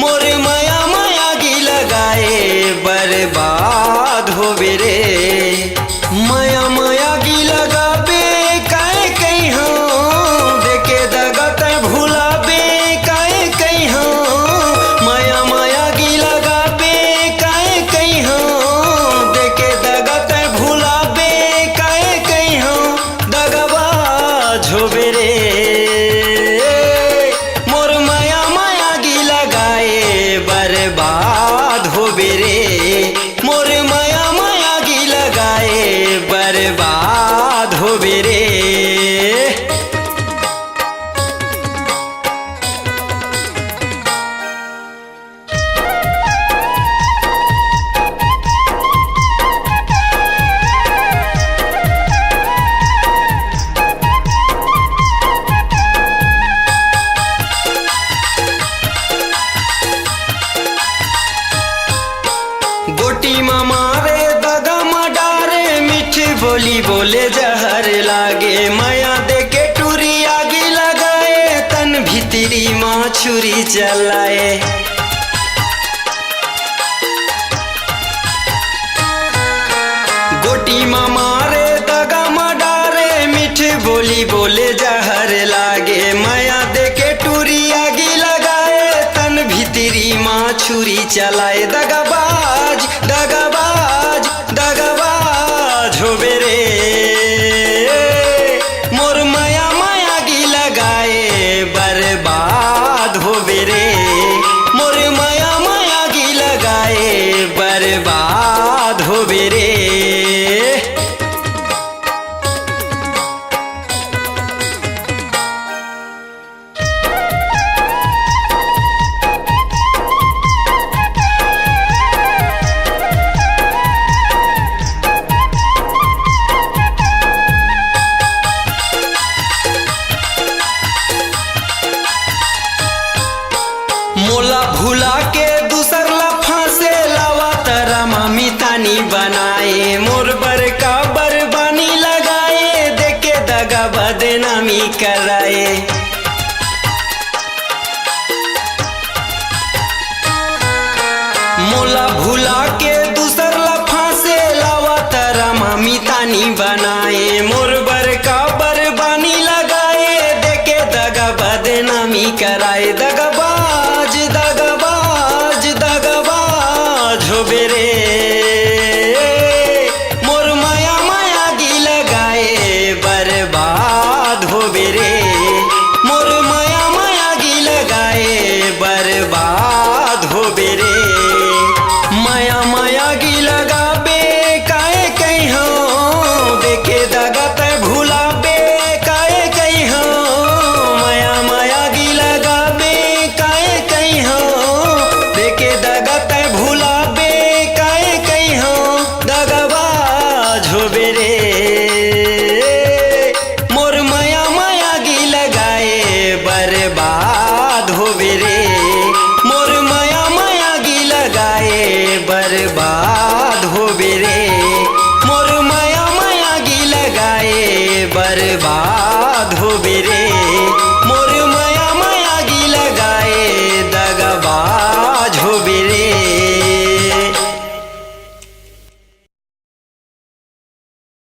मोर माया माया गी लगाए बर्बाद होबे रे। माया माया गी लगाबे काहे कहीं हाँ देखे दगा तय भुलाबे काहे कहीं हाँ। माया माया गी लगाबे काहे कहीं हाँ देखे दगा तय भुलाबे काहे कहीं हाँ दगाबाज होबे रे। मोर माया माया गी लगाए बर्बाद होबे रे। मोर माया माया गी लगाए बर्बाद होबे रे। गोटी मारे दगा डारे मीठी बोली बोले जहर लागे। माया देके टूरी आगे लगाए तन भीतरी माँ छुरी चलाए। गोटी मारे दगा डारे मीठी बोली बोले जहर लागे। माया देके टूरी आगे लगाए तन भीतरी माँ छुरी चलाए। दगाबाज दगाबाज दगाबाज होबे रे। मोर माया माया गी लगाए बर्बाद होबे रे। मोर माया माया गी लगाए बर्बाद होबे रे। मोला भुला के दूसर लफा से लावा तरा मामी तानी बनाए। मोर बरका बरबानी लगाए देखे दगा बदनामी कराए। मोला भुला के दूसर लफा से लावा तरा मामी तानी बनाए। मोर बरका बरबानी लगाए देखे दगा बदनामी कराए। दगाबाज दगाबाज दगाबाज होबे रे। मोर माया माया गी लगाए बर्बाद होबे रे। मोर माया माया गी लगाए बर्बाद होबे रे। माया माया गी लगाबे काहे कहीं हाँ देखे दगा तय भुलाबे काहे कहीं हाँ। माया माया गी लगाबे काहे कहीं हाँ देखे दगा तय भुलाबे काहे कहीं हाँ दगाबाज होबे रे। मोर माया माया गी लगाए बर्बाद होबे रे। मोर माया माया गी लगाए बर्बाद होबे रे।